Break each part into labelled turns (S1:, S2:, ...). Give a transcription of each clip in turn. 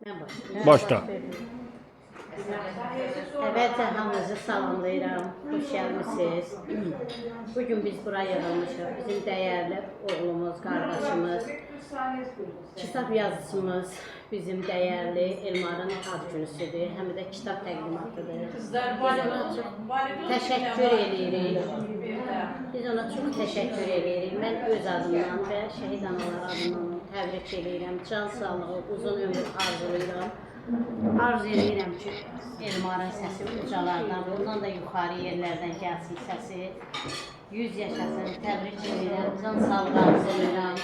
S1: Başla.
S2: Əvvəlcə hamınızı salamlayıram, xoş gəlmisiniz. Bugün biz buraya yığılmışıq. Bizim dəyərli oğlumuz, qardaşımız, kitab yazıcımız, bizim dəyərli Elmarın ad günüsüdür. Həm də kitab təqdimatıdır. Biz ona çox təşəkkür edirik. Biz ona çox təşəkkür edirik. Mən öz adımdan və şəhid analar adından təbrik edirəm. Can sağlığı, uzun ömür arzulayıram. Arzu edirəm ki, Elmarın səsi ucalardan, bundan da yuxarı yerlərdən gəlsin səsi. 100 yaşasın, təbrik edirəm, can sağlığı arzu edirəm.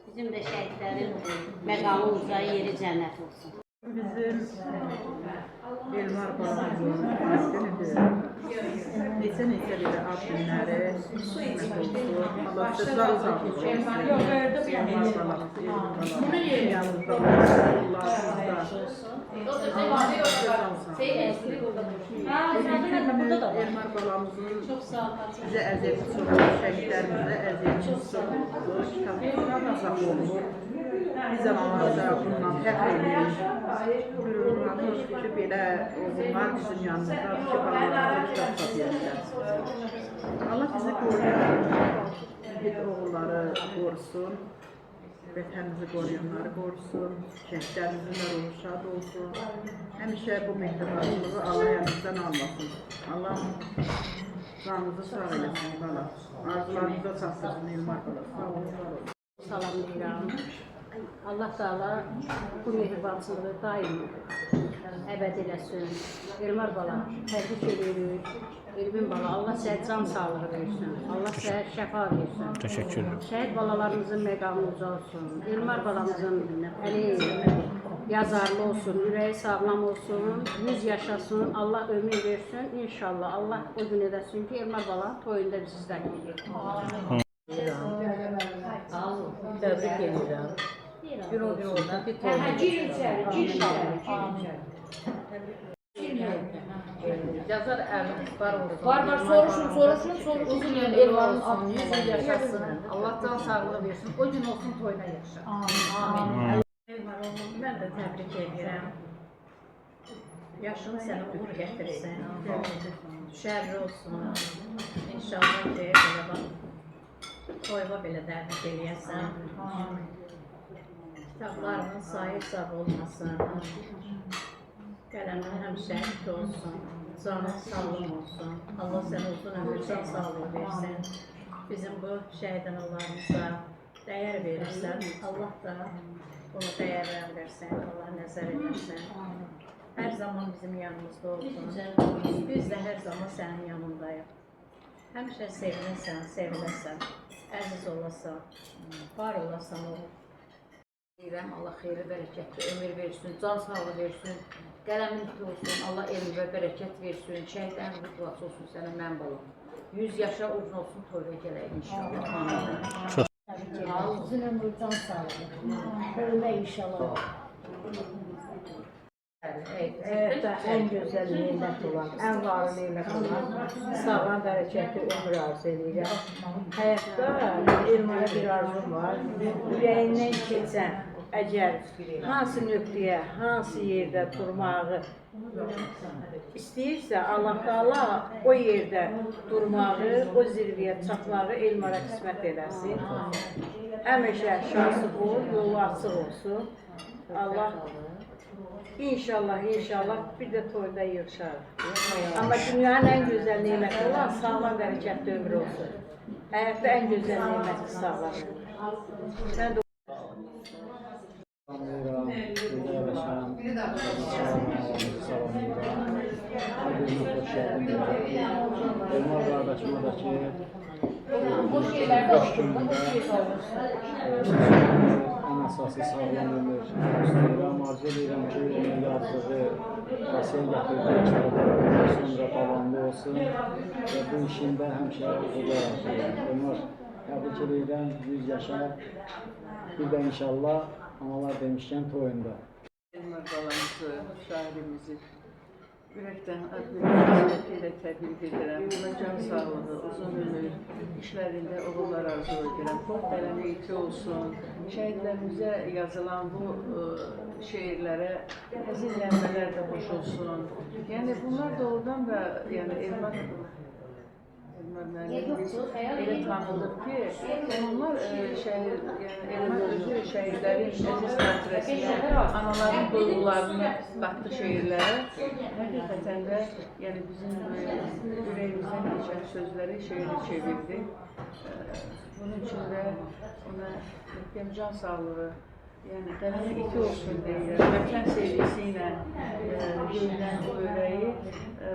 S2: Bizim də şəhidlərin məqamı uca, yeri cənnət olsun.
S3: Bizim Elmar balamızın günüdür. Neçə bir ad günləri qismət olsun. Allah sizə can sağlığı olsun. Elmar balamız, Elmar balamız, yanımızda olsun. Elmar balamızın bizə əziyyəti çox olur, şəhidlərimizə əziyyəti çox olur. Kitabımızda da sağ olur. Biz zamanlarda bundan fəxr edirik. Buyurulmamız ki, belə oğullar bizim yanımızdadır ki, balalarımıza kitab satıyorlar. Allah bizi qoruyur, bir oğulları qorusun, vətənimizi qoruyanları qorusun, şəhidlərimizin də ruhu şad olsun. Həmişə bu mehribanlığı Allah yanımızdan almasın. Allah canınızı sağ eləsin, bala. Arzularınıza çatdırsın, Elmar bala. Sağ olun, var olun.
S2: Salamlayıram. Allah Teala bu mehribançılığı daim əbəd eləsin. Elmar bala, təbrik edirik. Elvin bala, Allah sənə can sağlığı versin. Allah sənə şəfa versin.
S1: Teşekkür ederim.
S2: Şəhid balalarımızın məqamı uca olsun. Elmar balamızın əli yazarlı olsun, ürəyi sağlam olsun, 100 yaşasın, Allah ömür versin. İnşallah Allah o gün edəsin ki, Elmar bala toyunda bizizdən gedir.
S3: Təbrik edirəm. Bir o ondan bir toyuna yazar əlimiz var olsun.
S4: Var, soruşun. Uzun Elmarın adını
S3: 100 il yaşasın. Allah can sağlığı versin. O gün olsun toyuna yaşa.
S4: Amin.
S3: Elmar oğlum, mən də təbrik edirəm. Yaşın sənə uğur gətirsin. Şərri olsun. İnşallah ki, belə bax, toyva belə dəvət eləyəsən. Kitablarının sayı sağ olmasın. Qələmin həmişə hit olsun. Canın sağlam olsun. Allah sənə uzun ömür can sağlığı versin. Bizim bu şəhid analarımıza dəyər verirsən. Allah da bunu dəyərləndirsin. Allah nəzər edərsin. Hər zaman bizim yanımızda olsun. Biz də hər zaman sənin yanındayıq. Həmişə sevinirsən, seviləsən, əziz olasan, var olasan olur. Deyirəm, Allah xeyri, bərəkətli ömür versin, can sağlığı versin, qələmin hiti olsun, Allah elm və bərəkət versin, şəhidlərin rütbası olsun sənə mən balam. 100 yaşa uzun olsun, toyra gələk inşallah.
S2: Uzun ömür can sağlığı. Ölmə inşallah.
S3: Həyatda ən gözəl neymət olan, ən varlı neymət olan, sağlam, bərəkətli ömür arzu edirəm. Həyatda Elmara bir arzum var, ürəyindən keçən, əgər hansı nöqtəyə, hansı yerdə durmağı istəyirsə, Allah Taala o yerdə durmağı, o zirvəyə çatmağı Elmara qismət eləsin. Həmişə şansı bol, yolu açıq olsun. Allah İnşallah bir də toyda yığışarıq. Amma dünyanın ən gözəl neyməti olan sağlam, bərəkətli ömür olsun. Həyatda ən gözəl neyməti sağlam ömür. Mən də
S5: Salamlayıram, salamlayıram. Elmar qardaşıma da ki,
S4: Boş yerlerde oturdu, boş yer olmuşsa.
S5: ən əsası sağlam ömür istəyirəm. Arzu edirəm ki, onun yazdığı Asiya gətirdiyi kitablar sonra davamlı olsun və bu işində həmişə uğurlar arzulayıram. Elmar, təbrik edirəm, 100 yaşa, bir də inşallah analar demişkən toyunda.
S3: Elmar balamızı, şairimizi
S1: Ürəkdən adlı təbrik edirəm. Ona can sağlığı, uzun ömür, işlərində uğurlar arzu edirəm. Xoş dələmi iti olsun. Şəhidlərimizə yazılan bu şeirlərə əzizlənmələr də xoş olsun. Yəni bunlar doğrudan da yəni Elmar müəllimimiz elə tanıdıq ki, onlar Elmar özü şəhidlərin əziz xatirəsinə, anaların duyğularını qatdı şeirlərə. Həqiqətən də yəni bizim ürəyimizdən keçən sözləri şeirə çevirdi. Bunun üçün də ona möhkəm can sağlığı, yəni qələmi iti olsun deyirəm. Vətən sevgisi ilə görülən bu ürəyi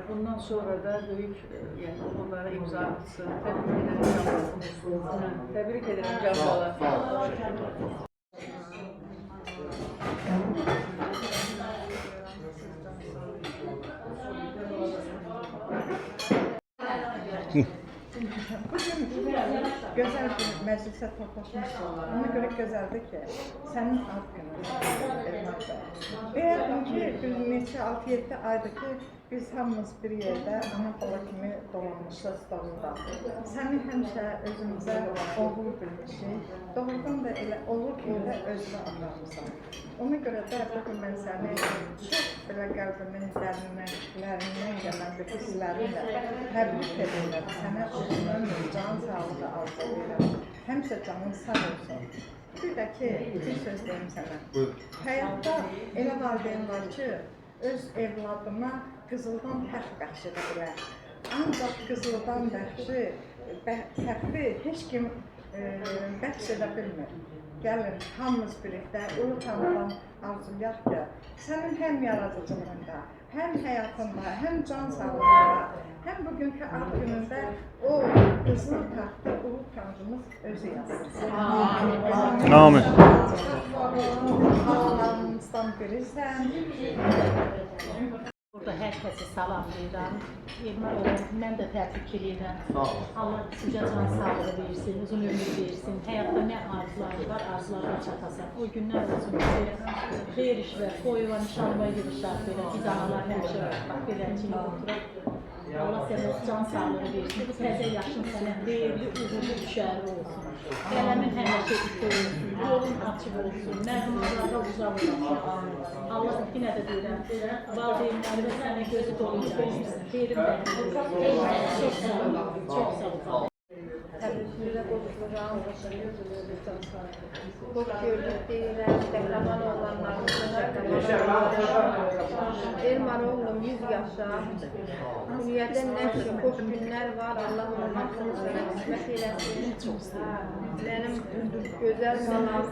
S1: bundan sonra da böyük uğurlara imza atsın. Təbrik edirəm Canbala.
S6: Gözəl bir məclisə toplaşmışsın. Ona görə gözəldir ki, sənin ad günün Elmar bəy. Deyərdim ki, bir neçə 6-7 aydır ki, biz hamımız bir yerdə ana bala kimi dolanmışıq stolunda. Səni həmişə özümüzə oğul bilmişik. Doğrudan da elə olur ki, elə özünə adamızdan. Ona görə də bugün mən səni çox belə qəlbimin dərinlərindən gələn bir hisslərimlə təbrik edirəm. Sənə uzun ömür, can sağlığı arzu edirəm. Həmişə canın sağ olsun. Bir də ki, bir söz deyim sənə. Həyatda elə valideyn var ki, öz evladına qızıldan fəxr bəxş edə bilər. Ancaq qızıldan fəxri heç kim bəxş edə bilmir. Gəlin, hamımız birlikdə ulu tanrıdan arzulayaq ki, sənin həm yaradıcılığında, həm həyatında, həm can sağlığında, həm bugünkü ad günündə o qızıl taxtı ulu tanrımız özü yazsın.
S5: Amin.
S6: Allah'ımızdan bilirsən.
S3: Burada hər kəsi salamlayıram. Elmar oğlum, mən də təbrik edirəm. Allah sizə can sağlığı versin, uzun ömür versin. Həyatda nə arzuları var, arzularına çatasan. O günlər olsun ki, xeyir iş və qoyuva nişanlığa yığışlar belə. Biz analar həmişə belə kimi oturub. Allah sənə can sağlığı versin. Bu təzə yaşın sənə xeyirli, uğurlu düşəri olsun. Qələmin həmişə iti olsun, yolun açıq olsun, məğlublara uzaq olasın. Allah yenə də deyirəm, valideynləri və sənə gözü dolunca olsun. Xeyrin bəxtin olsun. Çox sağ olun, çox sağ olun.
S4: Təbrizimizə qoşuluram. Xoş gördük deyirəm, qəhrəman oğlanlarımızın qəhrəman. Elmar oğlum 100 yaşa. Dünyada nə ki xoş günlər var, Allah onun hamısını sənə qismət eləsin. Mənim gözəl balam,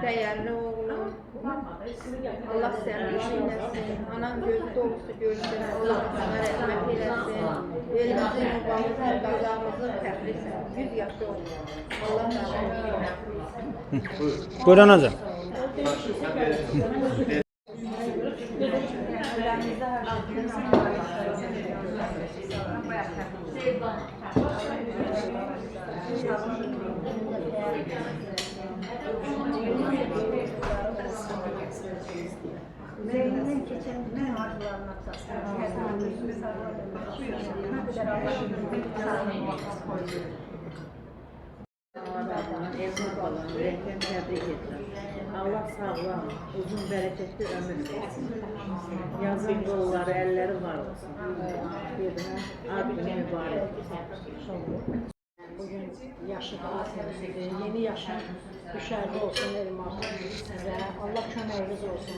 S4: dəyərli oğlum. Allah səni eləsin, anan gözü dolusu görsün, Allah sənə rəhmət eləsin. Elimizin, babamızın, qazamızın təblisin, 100 yaşı olsun. Allah rəhmət eləsin.
S5: Buyurun hocam.
S6: Zeynep'in keçen ne arzularına
S2: Allah sağlam, uzun bereketli ömür versin. Yazın kolları, elleri var olsun. Ad günü mübarek.
S3: Bugün yaşı daha sevgilidir, yeni yaşın düşərli olsun Elmar sizə. Allah köməyiniz olsun.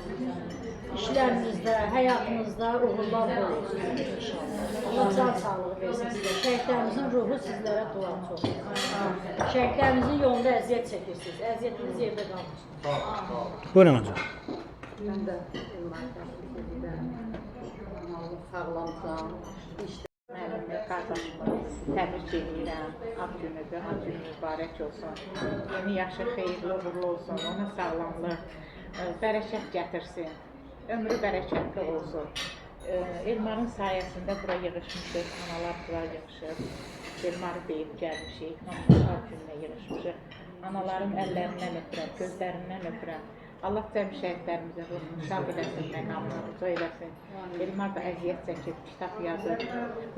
S3: İşlərinizdə, həyatınızda uğurlar olsun inşallah. Allah can sağlığı versin sizə. Şəhidlərimizin ruhu sizlərə dua çox. Şəhidlərimizin yolunda əziyyət çəkirsiniz. Əziyyətiniz yerdə qalmış.
S5: Buyurun hocam.
S1: Mən də Elmar'dan edirəm. Allah sağlamsan, işdə qardaşımı təbrik edirəm. Ad günüdür, ad günü mübarək olsun. Yeni yaşı xeyirli, uğurlu olsun, ona sağlamlıq, bərəkət gətirsin, ömrü bərəkətli olsun. Elmar'ın sayəsində bura yığışmışıq, analar bura yığışıb. Elmar'ı deyib gəlmişik, hamımız ad gününə yığışmışıq. Anaların əllərindən öpürəm, gözlərindən öpürəm.
S3: Allah cəmi şəhidlərimizə ruhunu şad eləsin, məqamlarımızı eləsin. Elmar da əziyyət çəkib, kitab yazır.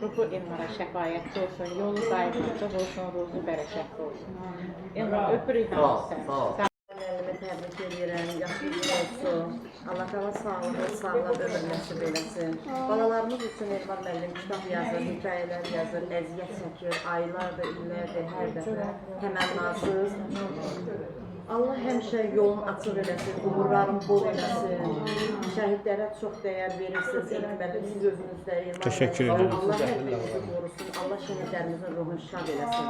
S3: Ruhu Elmara şəfayətli olsun, yolu dayanacaq olsun, ruhu bərəkətli olsun. Elmar öpürük hamısı.
S2: Müəllimi təbrik edirəm, yaxşı olsun. Allah qala sağlığı, sağlam ömür nəsib eləsin. Balalarımız üçün Elmar müəllim kitab yazır, hekayələr yazır, əziyyət çəkir, aylardır, illərdir, hər dəfə təmənnasız. Allah həmişə yolun açıq eləsin, uğurların bol eləsin. Şəhidlərə çox dəyər verirsiniz, Elmar müəllim, siz özünüzdə Elmar.
S5: Təşəkkür edirəm.
S2: Allah hepimizi qorusun, Allah şəhidlərimizin ruhunu şad eləsin.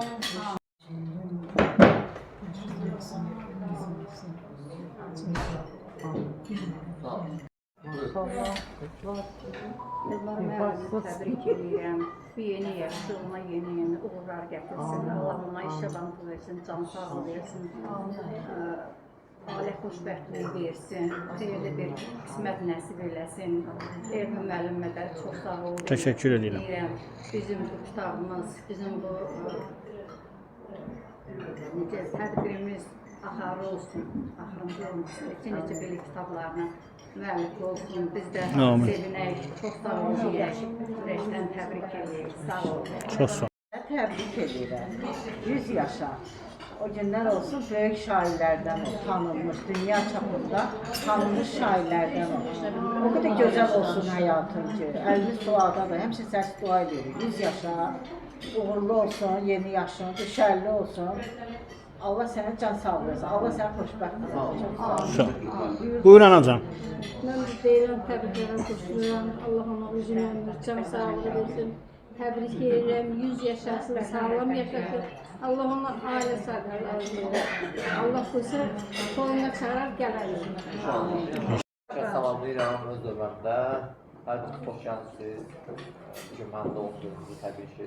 S7: Elmar müəllimi təbrik edirəm. Bu yeni yaşılığına yeni uğurlar gətirsin. Allah ona iş adamı versin, can sağlığı versin. Ailə xoşbəxtliyi versin. Xeyirli bir qismət nəsib eləsin. Elmar müəllimə də çox sağ olun.
S5: Təşəkkür edirəm.
S7: Deyirəm, bizim bu kitabımız, bizim bu tədbirimiz axarı olsun, axırıncı olmasın. Neçə belə kitablarına müəllif olsun. Biz də
S5: Amin.
S7: sevinək, çox sağ olun deyək. Ürəkdən təbrik edirik. Sağ olun.
S5: Çox sağ ol.
S8: Təbrik edirəm. 100 yaşa. O günlər olsun, böyük şairlərdən o, tanınmış, dünya çapında tanınmış şairlərdən o. O qədər gözəl olsun həyatın ki, əliniz duadadır, həmişə səs dua edirik. 100 yaşa, uğurlu olsun, yeni yaşın, düşərli olsun. Allah sənə can sağlığı versin, Allah səni xoşbəxt etsin. Çox sağ ol.
S5: Sağ ol. Buyurun anacığım.
S9: Mən də deyirəm, təbrik edirəm, xoşlayıram. Allah ona uzun ömür, can sağlığı versin. Təbrik edirəm, 100 yaşasın, sağlam yaşasın. Allah ona ailə sağlığı versin. Allah qoysa, toyuna çağırar, gələr.
S10: Salamlayıram öz dövrəmdə. Hər bir xoş gəlmişsiniz. Bugün mənim doğum günümüzü təbii ki,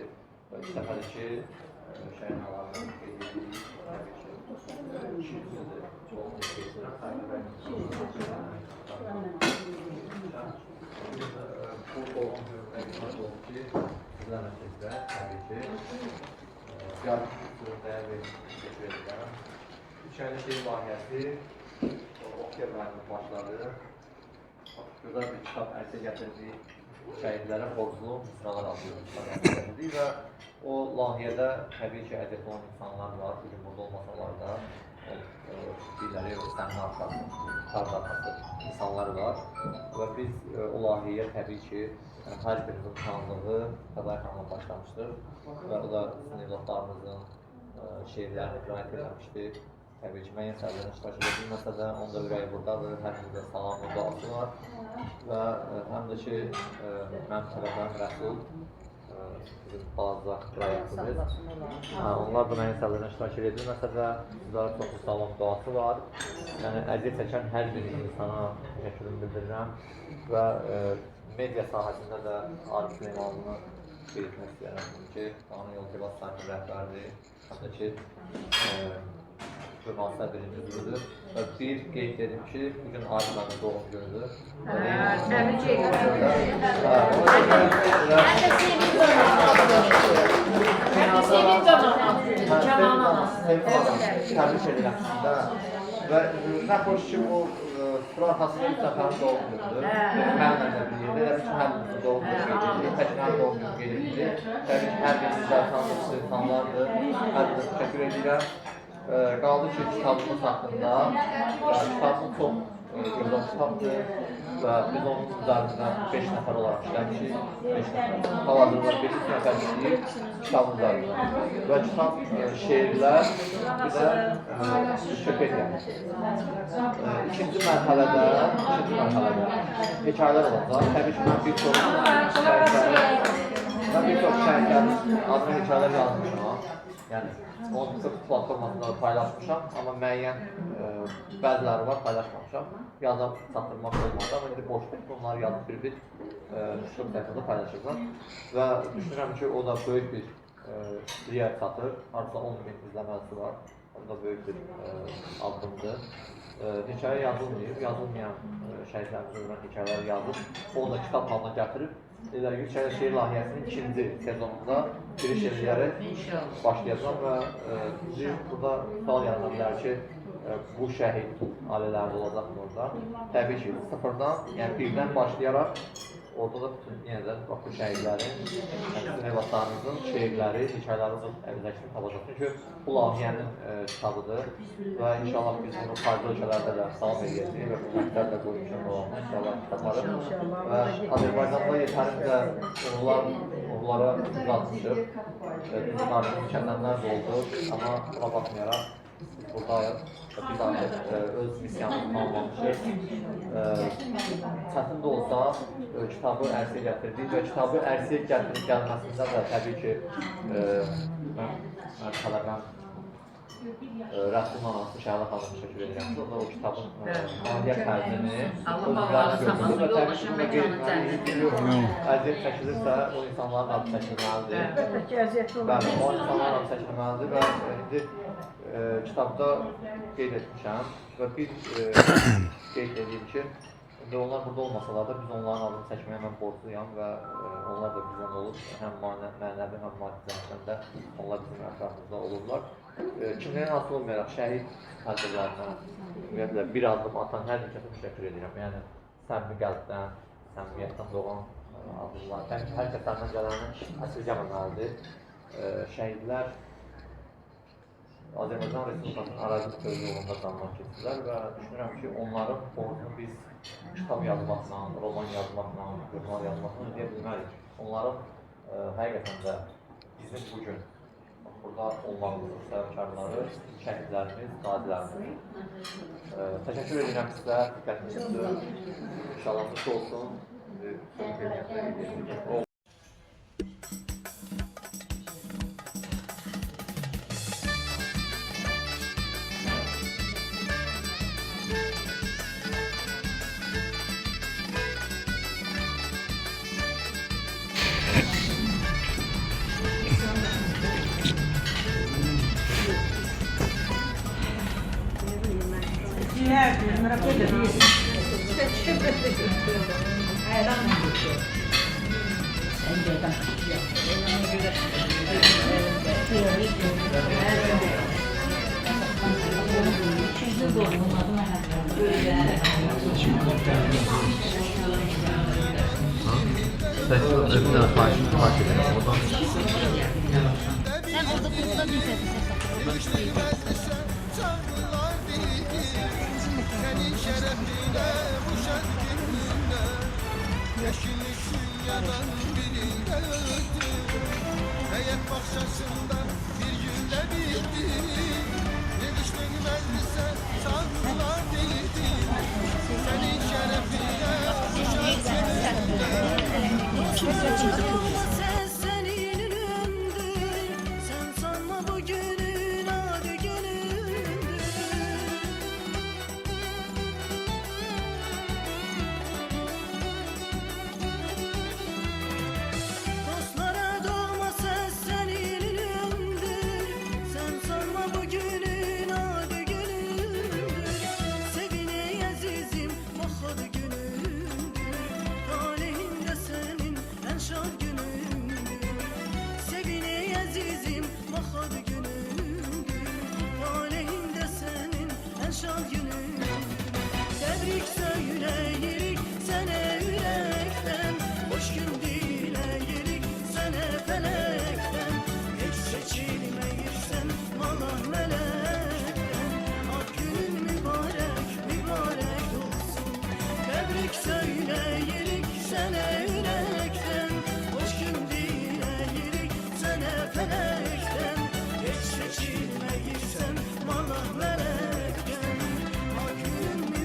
S10: ilk dəfədir ki, Şəhin alanını qeyd edirik. Təbii ki, 200 ildir doğum bu doğum günümdə qeyd oldu ki, sizlər nəticədə təbii ki, yardım dəyər teşekkür edirəm. Üçəli şehir layihəsi oktyabr ayında başladı. Gözəl bir kitab əldə gətirdik. Şəhidlərə borclu misralar alıyoruz və o layihədə təbii ki, ədəbli olan insanlar var. Bugün burada olmasalar da biriləri səhnə arxası insanlar var. Və biz o layihəyə təbii ki, hər birimizin tanıdığı Fəday xanımla başlamışdıq və o da sizin evlatlarımızın şeirlərini qiraət eləmişdik. Təbii ki, mən səbəbini iştirak edə bilməsə də, onda ürəyi buradadır, həmimizdə salam və duası var və həm də ki, mənim tələbəm Rəsul, bizim balaca qiraətimiz. Onlar da mənim səbəbini iştirak edə bilməsə də, sizlərə çox salam duası var. Yəni, əziyyət çəkən hər bir insana təşəkkürümü bildirirəm və media sahəsində də Arif Süleymanlını qeyd etmək istəyirəm ki, Qanun Yolu Debası Səhənin rəhbərdir, həm də ki, jurnalistlər birinci üzvüdür və bir qeyd edim ki, bugün Arif mənim doğum günüdür.
S7: Təbrik edirəm.
S10: Təbrik edirəm sizdə və nə xoş ki, bu Tur arxasında üç nəfərin doğum günüdür. Mənimlə də bir yerdə, elə bütün hər birimizin doğum günü qeyd edilir, təşkilərin doğum günü qeyd edilir. Təbii ki, hər birimizlər tanıdığımız insanlardır, hər birinizə təşəkkür edirəm. Qaldı ki, kitabımız haqqında, kitabımız çox gözəl kitabdır və biz onun üzərindən 5 nəfər olaraq işləmişik, 5 nəfər. Hal-hazırda 5 nəfər işləyir kitabımız üzərindən və kitab şeirlər, bir də Wikipedia. İkinci mərhələdə hekayələr olacaq. Təbii ki, mən bir çox şəhərlərin adına hekayələr yazmışam. Yəni, onun platformasında paylaşmışam, amma müəyyən bəziləri var, paylaşmamışam. Yazam çatdırmaq olmadı, amma indi boşdur, bunları yazıb bir düşürüm səhifədə paylaşacaq. Və düşünürəm ki, o da böyük bir riayət çatır, artıq 10.000 izləməsi var, o da böyük bir addımdır. Hekayə yazılmayan şəhidlərimizin hekayələri yazıb, onu da kitab halına gətirib, Yüksələ şeir layihəsinin ikinci sezonunda giriş edərək başlayacaq və bizi burada sual yarana bilər ki, bu şəhid ailələri olacaq orada. Təbii ki, sıfırdan, yəni birdən başlayaraq orada da bütün yenə də bax, bu şəhidlərin, bütün evlatlarımızın şeirləri, hekayələri əmizləşdirib tapacaq. Çünki bu layihənin kitabıdır və inşallah biz bunu xarici ölkələrdə də salam edəcəyik və bu məktəbdə də qoymuşam olanlar inşallah kitabları və Azərbaycanda yetərincə onlara uzatmışıq. Bizim artıq kəndənlər də oldu, amma buna baxmayaraq biz buradayıq. Biz artıq öz misyamızı tamamlamışıq. Çətin də olsa kitabı ərsəyə gətirdik və kitabı ərsəyə gətirib gəlməsində də təbii ki, mən tələbəm Rəsul Manası Şəhələ xanımı təşəkkür edirəm ki, o kitabın maliyyə xərcini özlərini əziyyət çəkilirsə, o insanların adı çəkilməlidir. Bəli, o insanların adı çəkilməlidir və indi kitabda qeyd etmişəm və bir qeyd edeyim ki, indi onlar burada olmasalar da biz onların adını çəkməyə mən borcluyam və onlar da bizdən olur, həm mənəvi, həm maddi cəhətdən də onlar bizim ətrafımızda olurlar. Kimlərin asılı olmayaraq şəhid xəncərlərinə, ümumiyyətlə bir addım atan hər bir kəsə təşəkkür edirəm. Yəni, səmimi qəlbdən, səmimiyyətdən doğan adımlar. Hər kəslərdən gələni əsirgəməməlidir. Şəhidlər Azərbaycan Respublikasının ərazi bütövlüyü yolunda canlar keçdilər və düşünürəm ki, onların borcunu biz kitab yazmaqla, roman yazmaqla, jurnal yazmaqla ödəyə bilmərik. Onların həqiqətən də bizim bugün burada olmağımızın səbəbkarları, şəhidlərimiz, qazilərimiz. Təşəkkür edirəm sizə, diqqətinizdir. İnşallah mutlu olsun.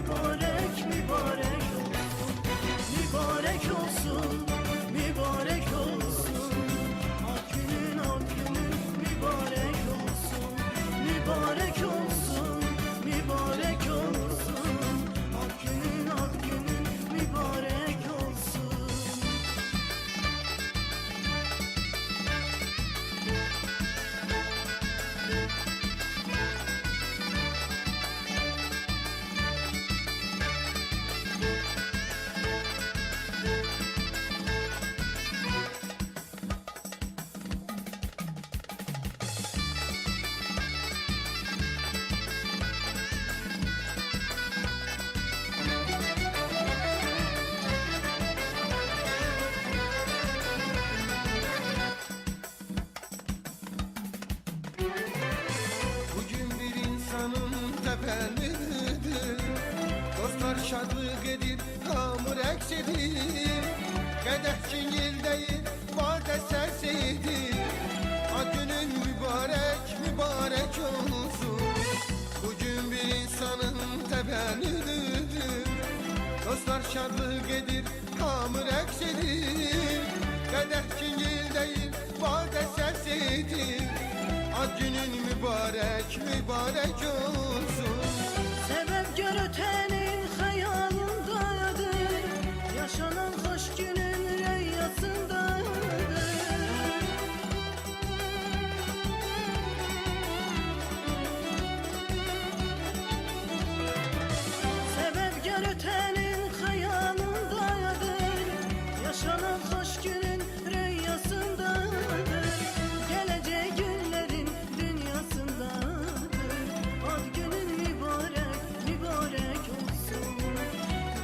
S11: Mübarek mübarek şadlıq edir, hamı rəqs edir. Qədəh çingildəyir, badə səs edir. Ad günün mübarək, mübarək olsun. Bugün bir insanın təvəllüdüdür. Dostlar şadlıq edir, hamı rəqs edir. Qədəh çingildəyir, badə səs edir. Ad günün mübarək, mübarək olsun.
S12: Səbəbkar ötənin xəyalındadır, yaşanan xoş günün rüyasındadır. Səbəbkar ötənin xəyalındadır, yaşanan xoş günün rüyasındadır. Gələcək günlərin dünyasındadır. Ad günün mübarək, mübarək olsun.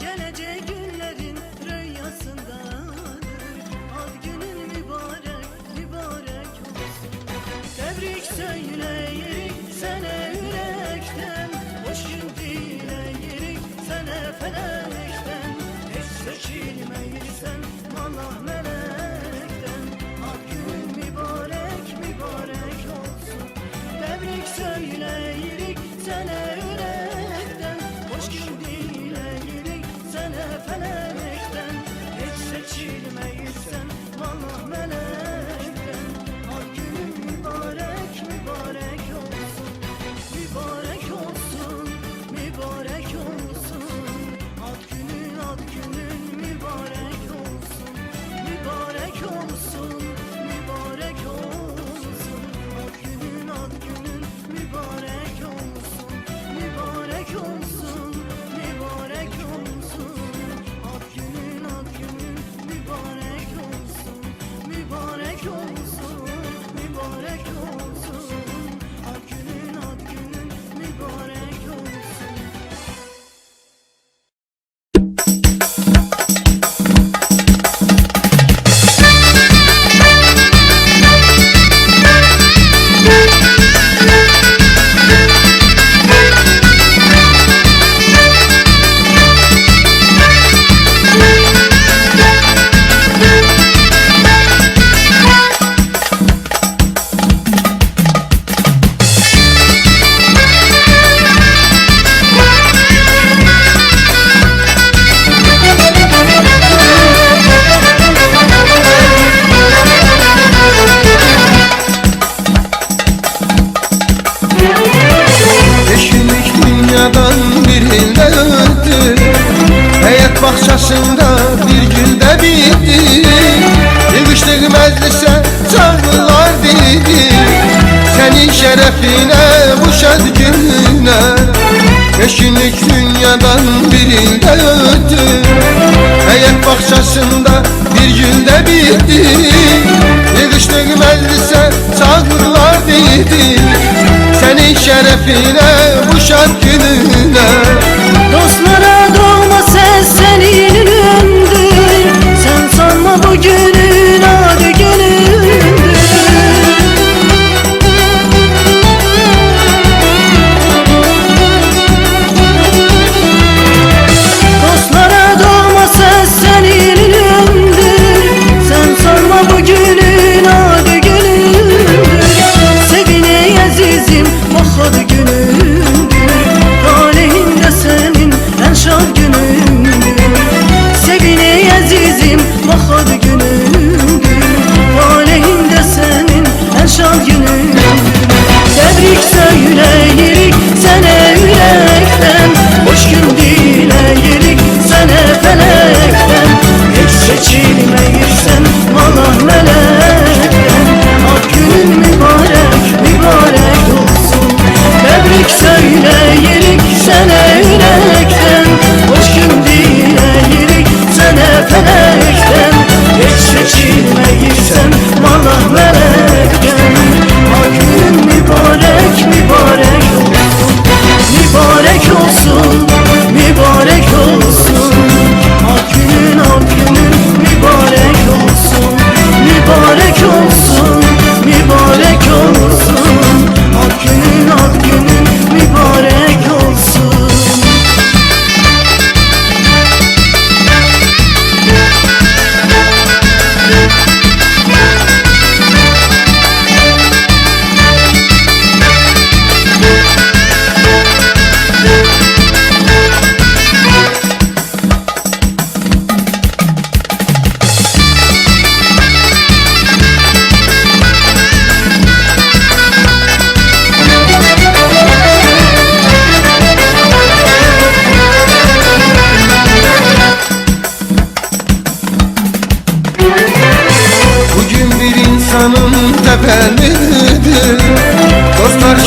S12: Gələcək günlərin rüyasındadır. Ad günün mübarək, mübarək olsun. Təbrik söyləyirik sənə ürəkdən, hoş gün diləyirik sənə fələkdən. Heç seçilməyirsən Allah mələkdən. Ad günün mübarək, mübarək olsun. Təbrik söyləyirik sənə ürəkdən, hoş gün diləyirik sənə fələkdən. Heç seçilməyirsən Allah mələkdən. Ad günün mübarək, mübarək olsun. Mübarək olsun, mübarək olsun. Ad günün mübarək olsun. Mübarək olsun, mübarək olsun. Ad günün mübarək olsun. Mübarək olsun, mübarək olsun. Ad günün mübarək olsun. Mübarək olsun, mübarək olsun. Ad günün mübarək olsun.
S11: Beşinlik dünyadan bir ildə ötdü. Həyat bağçasında bir güldə bitdi. Yığışdıq məclisə çağırlar dedi. Sənin şərəfinə bu şad gününə. Beşinlik dünyadan bir ildə ötdü. Həyat bağçasında bir güldə bitdi. Yığışdıq məclisə çağırlar dedi. Sənin şərəfinə bu şad gününə.
S12: Dostlara doğma səs sənin ünündür. Sən sanma bu günün adı günündür. Dostlara doğma səs sənin ünündür. Sən sanma bu günün adı günündür. Seviney əzizim, vaxadı günündür.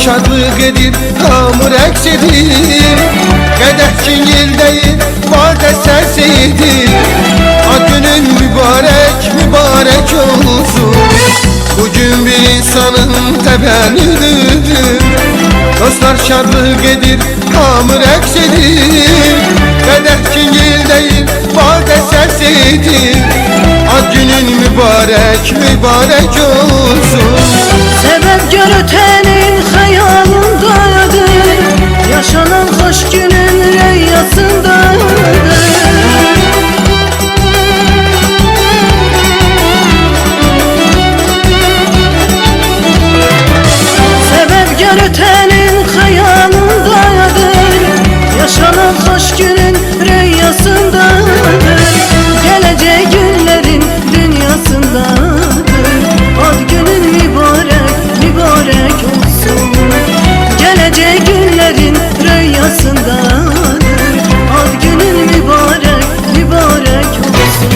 S11: şadlıq edir, hamı rəqs edir. Qədəh cingil deyil, badə səs edir. Ad günün mübarək, mübarək olsun. Bugün bir insanın təvəllüdüdür. Dostlar şadlıq edir, hamı rəqs edir. Qədəh cingil deyil, badə səs edir. Ad günün mübarək, mübarək olsun.
S12: Sebepkar ötenin hayalındadır, yaşanan hoş günün rüyasındadır. Sebepkar ötenin hayalındadır, yaşanan hoş günün rüyasındadır. Gelecek günlerin dünyasındadır. Ad günün mübarek, mübarek olsun. Gelecek günlerin rüyasındadır. Ad günün mübarek, mübarek olsun.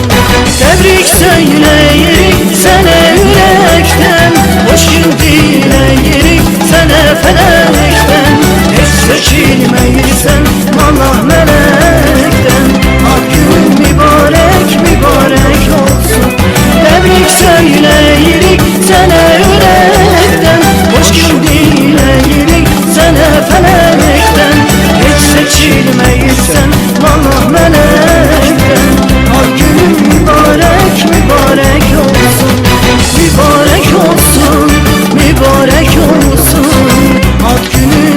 S12: Tebrik söyleyirik sana yürekten, hoş gün dileyirik sana felekten. Hiç seçilmeyirsen Allah melekten. Ad günün mübarek, mübarek olsun. Tebrik söyleyirik sana yürekten, hoş gün dileyirik sana felekten. Hiç seçilmeyirsen Allah melekten. Ad günün mübarek, mübarek olsun. Mübarek olsun, mübarek olsun. Ad günün